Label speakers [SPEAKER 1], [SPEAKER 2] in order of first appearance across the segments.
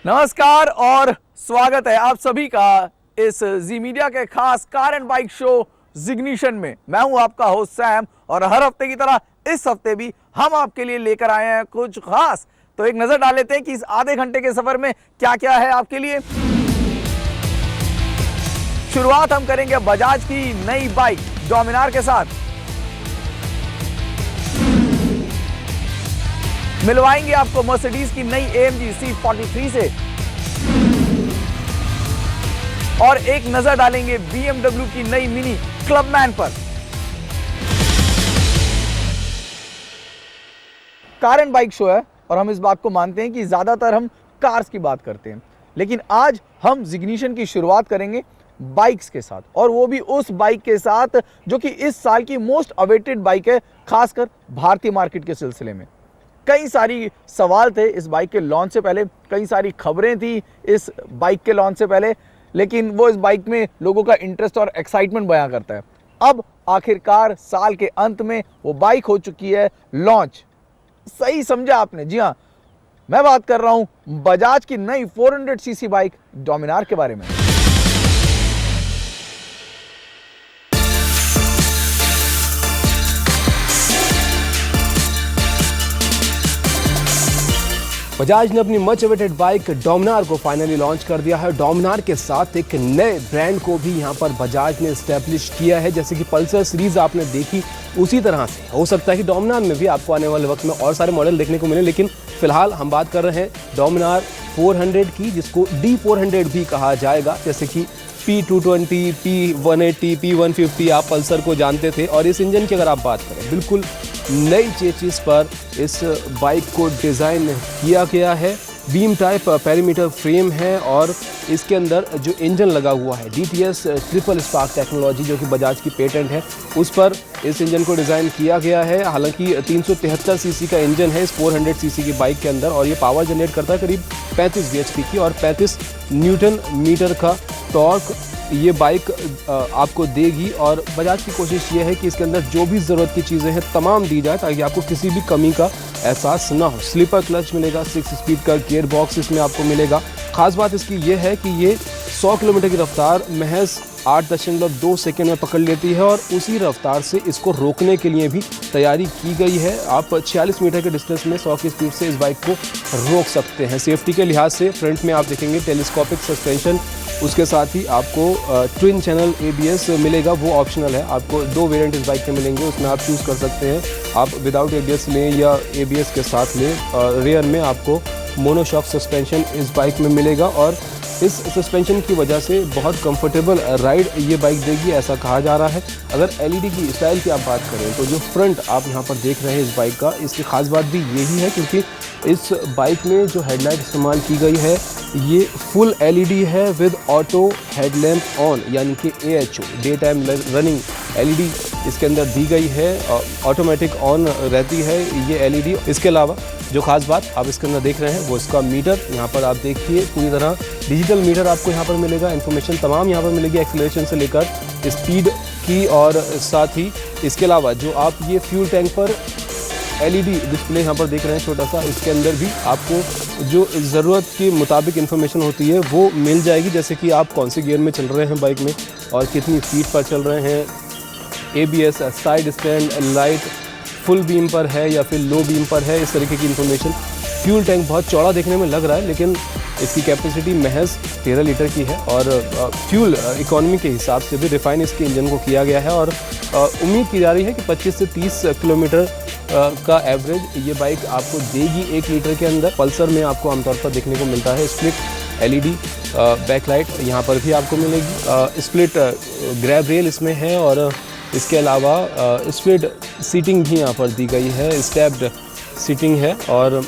[SPEAKER 1] नमस्कार और स्वागत है आप सभी का इस जी मीडिया के खास कार एंड बाइक शो जिग्निशन में। मैं हूं आपका होस्ट सैम और हर हफ्ते की तरह इस हफ्ते भी हम आपके लिए लेकर आए हैं कुछ खास। तो एक नजर डाल लेते हैं कि इस आधे घंटे के सफर में क्या क्या है आपके लिए। शुरुआत हम करेंगे बजाज की नई बाइक डोमिनार के साथ। मिलवाएंगे आपको मर्सिडीज की नई AMG C43 से और एक नजर डालेंगे BMW की नई मिनी क्लबमैन पर। कार एंड बाइक शो है और हम इस बात को मानते हैं कि ज्यादातर हम कार्स की बात करते हैं, लेकिन आज हम जिग्निशन की शुरुआत करेंगे बाइक्स के साथ, और वो भी उस बाइक के साथ जो कि इस साल की मोस्ट अवेटेड बाइक है, खासकर भारतीय मार्केट के सिलसिले में। कई सारी सवाल थे इस बाइक के लॉन्च से पहले, कई सारी खबरें थी इस बाइक के लॉन्च से पहले, लेकिन वो इस बाइक में लोगों का इंटरेस्ट और एक्साइटमेंट बयां करता है। अब आखिरकार साल के अंत में वो बाइक हो चुकी है लॉन्च। सही समझा आपने, जी हाँ, मैं बात कर रहा हूं बजाज की नई 400cc बाइक डोमिनार के बारे में।
[SPEAKER 2] बजाज ने अपनी मच अवेटेड बाइक डोमिनार को फाइनली लॉन्च कर दिया है। डोमिनार के साथ एक नए ब्रांड को भी यहां पर बजाज ने एस्टैब्लिश किया है। जैसे कि पल्सर सीरीज आपने देखी, उसी तरह से हो सकता है कि डोमिनार में भी आपको आने वाले वक्त में और सारे मॉडल देखने को मिले, लेकिन फिलहाल हम बात कर रहे हैं डोमिनार 400 की, जिसको D400 भी कहा जाएगा। जैसे कि P220, P180, P150 आप पल्सर को जानते थे। और इस इंजन की अगर आप बात करें, बिल्कुल नई चेसिस पर इस बाइक को डिज़ाइन किया गया है। बीम टाइप पेरीमीटर फ्रेम है और इसके अंदर जो इंजन लगा हुआ है DTS ट्रिपल स्पार्क टेक्नोलॉजी, जो कि बजाज की पेटेंट है, उस पर इस इंजन को डिज़ाइन किया गया है। हालांकि 373 सीसी का इंजन है इस 400 सीसी की बाइक के अंदर, और ये पावर जनरेट करता है करीब 35 bhp की, और 35 न्यूटन मीटर का टॉर्क ये बाइक आपको देगी। और बजाज की कोशिश ये है कि इसके अंदर जो भी ज़रूरत की चीज़ें हैं तमाम दी जाए, ताकि आपको किसी भी कमी का एहसास ना हो। स्लीपर क्लच मिलेगा, 6 स्पीड का गियर बॉक्स इसमें आपको मिलेगा। खास बात इसकी ये है कि ये 100 किलोमीटर की रफ्तार महज 8.2 सेकेंड में पकड़ लेती है, और उसी रफ्तार से इसको रोकने के लिए भी तैयारी की गई है। आप 46 मीटर के डिस्टेंस में 100 की स्पीड से इस बाइक को रोक सकते हैं। सेफ्टी के लिहाज से फ्रंट में आप देखेंगे टेलीस्कोपिक सस्पेंशन, उसके साथ ही आपको ट्विन चैनल ABS मिलेगा, वो ऑप्शनल है। आपको 2 वेरिएंट इस बाइक के मिलेंगे, उसमें आप चूज़ कर सकते हैं आप विदाउट ABS लें या ABS के साथ लें। रेयर में आपको मोनोशॉक सस्पेंशन इस बाइक में मिलेगा, और इस सस्पेंशन की वजह से बहुत कंफर्टेबल राइड ये बाइक देगी, ऐसा कहा जा रहा है। अगर LED की स्टाइल की आप बात करें तो जो फ्रंट आप यहाँ पर देख रहे हैं इस बाइक का, इसकी खास बात भी यही है क्योंकि इस बाइक में जो हेडलाइट इस्तेमाल की गई है ये फुल LED है विद ऑटो हेडलैम्प ऑन, यानी कि AHO day time running LED इसके अंदर दी गई है। ऑटोमेटिक ऑन रहती है ये LED। इसके अलावा जो खास बात आप इसके अंदर देख रहे हैं वो इसका मीटर, यहाँ पर आप देखिए पूरी तरह डिजिटल मीटर आपको यहाँ पर मिलेगा। इन्फॉर्मेशन तमाम यहाँ पर मिलेगी, एक्सीलरेशन से लेकर स्पीड की, और साथ ही इसके अलावा जो आप ये फ्यूल टैंक पर LED डिस्प्ले यहाँ पर देख रहे हैं छोटा सा, इसके अंदर भी आपको जो ज़रूरत के मुताबिक इन्फॉर्मेशन होती है वो मिल जाएगी। जैसे कि आप कौन से गियर में चल रहे हैं बाइक में और कितनी स्पीड पर चल रहे हैं, ABS, side stand light full beam पर है या फिर लो बीम पर है, इस तरीके की इन्फॉर्मेशन। फ्यूल टैंक बहुत चौड़ा देखने में लग रहा है, लेकिन इसकी कैपेसिटी महज 13 लीटर की है, और फ्यूल इकोनॉमी के हिसाब से भी रिफाइन इसके इंजन को किया गया है। और उम्मीद की जा रही है कि 25 से 30 किलोमीटर का एवरेज ये बाइक आपको देगी 1 लीटर के अंदर। पल्सर में आपको आमतौर पर देखने को मिलता है स्प्लिट LED बैकलाइट, यहाँ पर भी आपको मिलेगी। स्प्लिट ग्रैब रेल इसमें है, और इसके अलावा स्प्लिट सीटिंग भी यहाँ पर दी गई है, स्टेप्ड सीटिंग है, और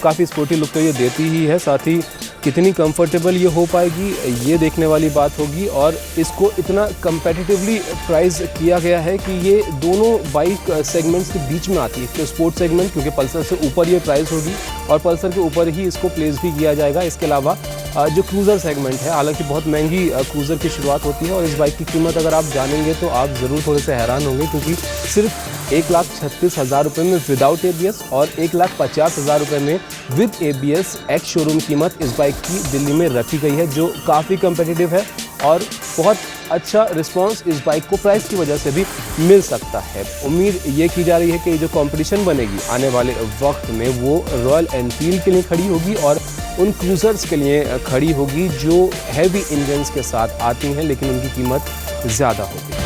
[SPEAKER 2] काफ़ी स्पोर्टी लुक तो ये देती ही है। साथ ही कितनी कंफर्टेबल ये हो पाएगी ये देखने वाली बात होगी, और इसको इतना कंपेटिटिवली प्राइस किया गया है कि ये दोनों बाइक सेगमेंट्स के बीच में आती है। तो स्पोर्ट सेगमेंट क्योंकि पल्सर से ऊपर ये प्राइस होगी, और पल्सर के ऊपर ही इसको प्लेस भी किया जाएगा। इसके अलावा जो क्रूज़र सेगमेंट है। हालांकि बहुत महंगी क्रूज़र की शुरुआत होती है और इस बाइक की कीमत अगर आप जानेंगे तो आप ज़रूर थोड़े से हैरान होंगे, क्योंकि सिर्फ 1,36,000 रुपये में विदाउट ABS और 1,50,000 रुपये में विद ABS एक्स शोरूम कीमत इस बाइक की दिल्ली में रखी गई है, जो काफ़ी कम्पिटिटिव है और बहुत अच्छा रिस्पांस इस बाइक को प्राइस की वजह से भी मिल सकता है। उम्मीद ये की जा रही है कि ये जो कंपटीशन बनेगी आने वाले वक्त में वो रॉयल एनफील्ड के लिए खड़ी होगी और उन क्रूज़र्स के लिए खड़ी होगी जो हैवी इंजन्स के साथ आती हैं, लेकिन उनकी कीमत ज़्यादा होगी।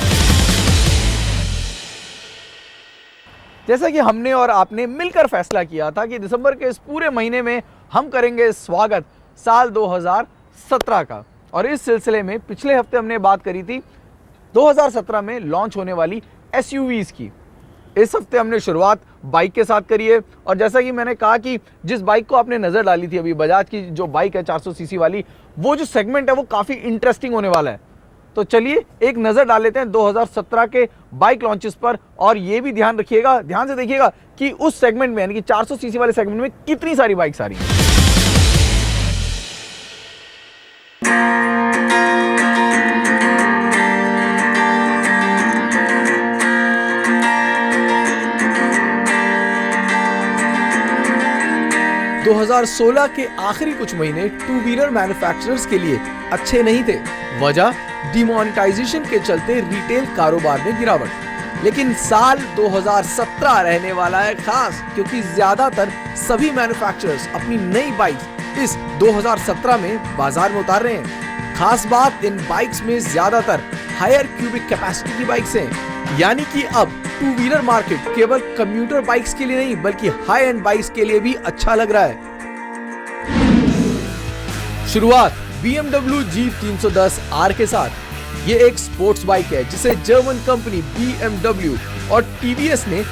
[SPEAKER 1] जैसा कि हमने और आपने मिलकर फैसला किया था कि दिसंबर के इस पूरे महीने में हम करेंगे स्वागत साल 2017 का, और इस सिलसिले में पिछले हफ्ते हमने बात करी थी 2017 में लॉन्च होने वाली SUVs की। इस हफ्ते हमने शुरुआत बाइक के साथ करी है, और जैसा कि मैंने कहा कि जिस बाइक को आपने नज़र डाली थी अभी, बजाज की जो बाइक है 400 सीसी वाली, वो जो सेगमेंट है वो काफ़ी इंटरेस्टिंग होने वाला है। तो चलिए एक नज़र डाल लेते हैं 2017 के बाइक लॉन्चेस पर, और ये भी ध्यान रखिएगा, ध्यान से देखिएगा कि उस सेगमेंट में यानी कि 400 सीसी वाले सेगमेंट में कितनी सारी बाइक्स आ रही हैं। दो 2016 के आखिरी कुछ महीने टू व्हीलर मैन्युफैक्चरर्स के लिए अच्छे नहीं थे। वजह डिमोनेटाइजेशन के चलते रिटेल कारोबार में गिरावट। लेकिन साल 2017 रहने वाला है खास, क्योंकि ज्यादातर सभी मैन्युफैक्चरर्स अपनी नई बाइक्स इस 2017 में बाजार में उतार रहे हैं। खास बात, इन बाइक्स में ज्यादातर हायर क्यूबिक कैपेसिटी की बाइक्स हैं, यानी कि अब टू व्हीलर मार्केट केवल कम्यूटर बाइक्स के लिए नहीं बल्कि हाई एंड बाइक्स के लिए भी अच्छा लग रहा है। शुरुआत BMW G310R के साथ। ये एक स्पोर्ट्स बाइक है जिसे जर्मन कंपनी BMW और TVS ने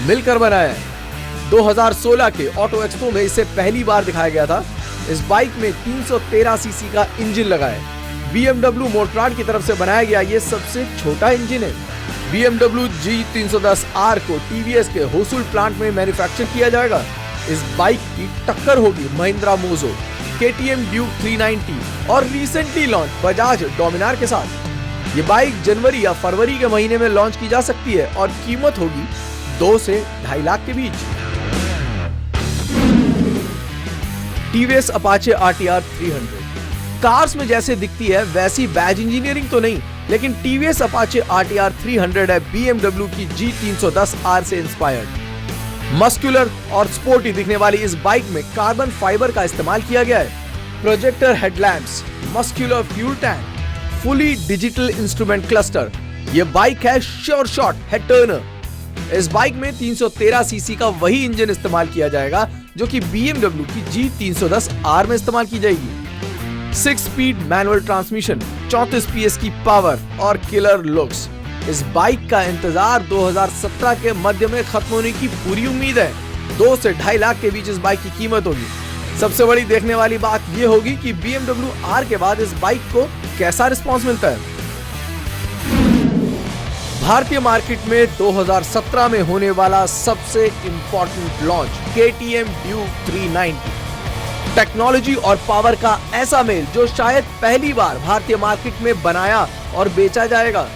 [SPEAKER 1] मिलकर बनाया है। 2016 के ऑटो एक्सपो में इसे पहली बार दिखाया गया था। इस बाइक में 313 सीसी का इंजन लगा है। BMW मोटराड की तरफ से बनाया गया ये सबसे छोटा इंजन है। BMW G310R को TVS के होसुल प्लांट में मैन्युफैक्चर किया जाएगा। इस बाइक की टक्कर होगी महिंद्रा मोजो, KTM ड्यूक 390 और रिसेंटली लॉन्च बजाज डोमिनार के साथ। ये बाइक जनवरी या फरवरी के महीने में लॉन्च की जा सकती है और कीमत होगी 2 से 2.5 लाख के बीच। TVS अपाचे RTR 300 कार्स में जैसे दिखती है वैसी बैज इंजीनियरिंग तो नहीं, लेकिन TVS अपाचे RTR 300 है BMW की G310R से इंस्पायर्ड। मस्कुलर और स्पोर्टी दिखने वाली इस बाइक में कार्बन फाइबर का इस्तेमाल किया गया है। Projector headlamps, muscular fuel tank, fully digital instrument cluster. ये बाइक है श्योर शॉट हेड टर्नर। इस बाइक में 313 सीसी का वही इंजन इस्तेमाल किया जाएगा जो कि BMW की G310R में इस्तेमाल की जाएगी। 6 स्पीड मैनुअल ट्रांसमिशन, 34 PS की पावर और किलर लुक्स। इस बाइक का इंतजार 2017 के मध्य में खत्म होने की पूरी उम्मीद है। 2 से 2.5 लाख के बीच इस बाइक की कीमत होगी। सबसे बड़ी देखने वाली बात यह होगी कि BMW R के बाद इस बाइक को कैसा रिस्पांस मिलता है। भारतीय मार्केट में 2017 में होने वाला सबसे important launch KTM Duke 390। Technology और पावर का ऐसा मेल जो शायद पहली बार भारतीय मार्केट में बनाया और बेचा जाएगा।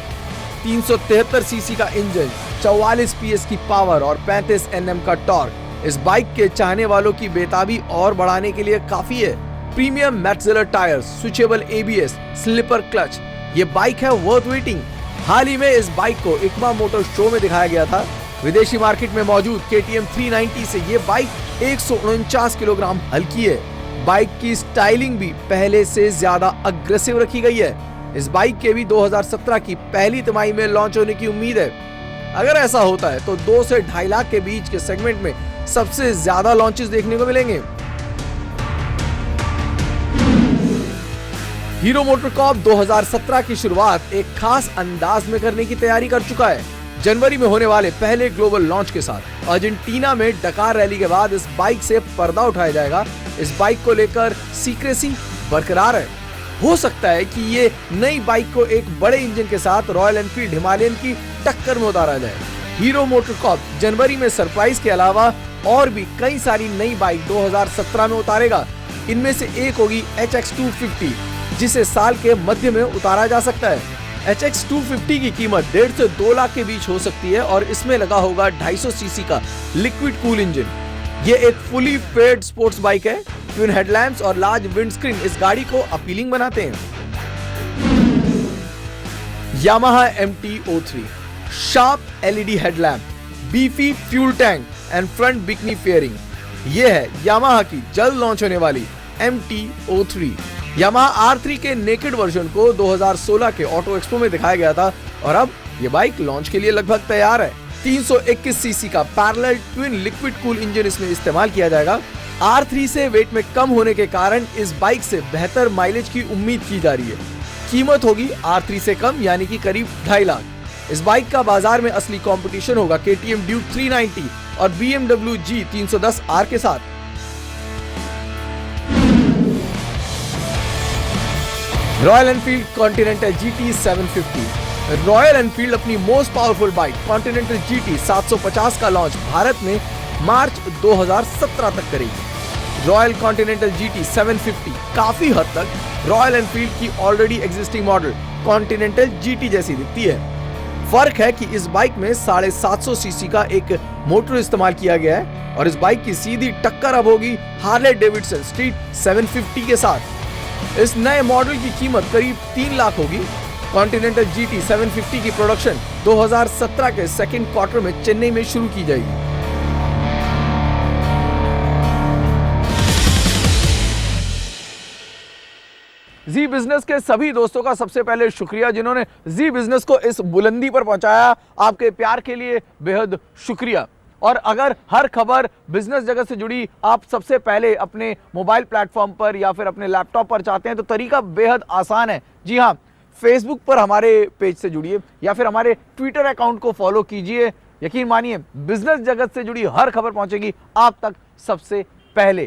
[SPEAKER 1] 373 सीसी का इंजन, 44 PS की पावर और 35 Nm का टॉर्क इस बाइक के चाहने वालों की बेताबी और बढ़ाने के लिए काफी है। Premium Metzeler tyres, switchable ABS, slipper clutch, ये बाइक है वर्थ वेटिंग। हाल ही में इस बाइक को इकमा मोटर शो में दिखाया गया था। विदेशी मार्केट में मौजूद KTM 390 से ये बाइक 149 किलोग्राम हल्की है। बाइक की स्टाइलिंग भी पहले से ज्यादा अग्रेसिव रखी गई है। इस बाइक के भी 2017 की पहली तिमाही में लॉन्च होने की उम्मीद है। अगर ऐसा होता है तो 2 से 2.5 लाख के बीच के सेगमेंट में सबसे ज्यादा लॉन्चेस देखने को मिलेंगे। हीरो मोटोकॉर्प 2017 की शुरुआत एक खास अंदाज में करने की तैयारी कर चुका है। जनवरी में होने वाले पहले ग्लोबल लॉन्च के साथ अर्जेंटीना में डकार रैली के बाद इस बाइक से पर्दा उठाया जाएगा। इस बाइक को लेकर सीक्रेसी बरकरार है। हो सकता है कि ये नई बाइक को एक बड़े इंजन के साथ रॉयल एनफील्ड हिमालयन की टक्कर में उतारा जाए। हीरो मोटोकॉर्प जनवरी में सरप्राइज के अलावा और भी कई सारी नई बाइक 2017 में उतारेगा। इनमें से एक होगी HX250, जिसे साल के मध्य में उतारा जा सकता है। HX250 की कीमत 1.5 से 2 लाख के बीच हो सकती है और इसमें लगा होगा 250 सीसी का लिक्विड कूल इंजन। ये एक फुली फेयर्ड स्पोर्ट्स बाइक है। ट्विन हेडलैम्प्स और लार्ज विंडस्क्रीन इस गाड़ी को अपीलिंग बनाते हैं। Yamaha MT-03, sharp LED headlamp, beefy fuel tank and front bikini fairing. ये है Yamaha की जल्द लॉन्च होने वाली MT-03। Yamaha R3 के नेकेड वर्जन को 2016 के ऑटो एक्सपो में दिखाया गया था और अब ये बाइक लॉन्च के लिए लगभग तैयार है। 321 सीसी का parallel twin liquid cool engine इसमें इस्तेमाल किया जाएगा। R3 से वेट में कम होने के कारण इस बाइक से बेहतर माइलेज की उम्मीद की जा रही है। कीमत होगी R3 से कम यानी कि करीब 2.5 लाख। इस बाइक का बाजार में असली कंपटीशन होगा KTM Duke 390 और BMW G 310R के साथ। Royal Enfield Continental GT 750। Royal Enfield अपनी most powerful bike Continental GT 750 का लॉन्च भारत में मार्च 2017 तक करेगी। रॉयल कॉन्टिनेंटल GT 750 काफी हद तक रॉयल एनफील्ड की already existing model continental GT जैसी दिखती है। फर्क है कि इस बाइक में 750 सीसी का एक मोटर इस्तेमाल किया गया है और इस बाइक की सीधी टक्कर अब होगी हार्ले डेविडसन स्ट्रीट 750 के साथ। इस नए मॉडल की कीमत करीब 3 लाख होगी। कॉन्टिनेंटल GT 750 की प्रोडक्शन 2017 के सेकेंड क्वार्टर में चेन्नई में शुरू की जाएगी। जी बिजनेस के सभी दोस्तों का सबसे पहले शुक्रिया जिन्होंने जी बिजनेस को इस बुलंदी पर पहुंचाया। आपके प्यार के लिए बेहद शुक्रिया। और अगर हर खबर बिजनेस जगत से जुड़ी आप सबसे पहले अपने मोबाइल प्लेटफॉर्म पर या फिर अपने लैपटॉप पर चाहते हैं तो तरीका बेहद आसान है। जी हाँ, फेसबुक पर हमारे पेज से जुड़िए या फिर हमारे ट्विटर अकाउंट को फॉलो कीजिए। यकीन मानिए बिजनेस जगत से जुड़ी हर खबर पहुंचेगी आप तक सबसे पहले।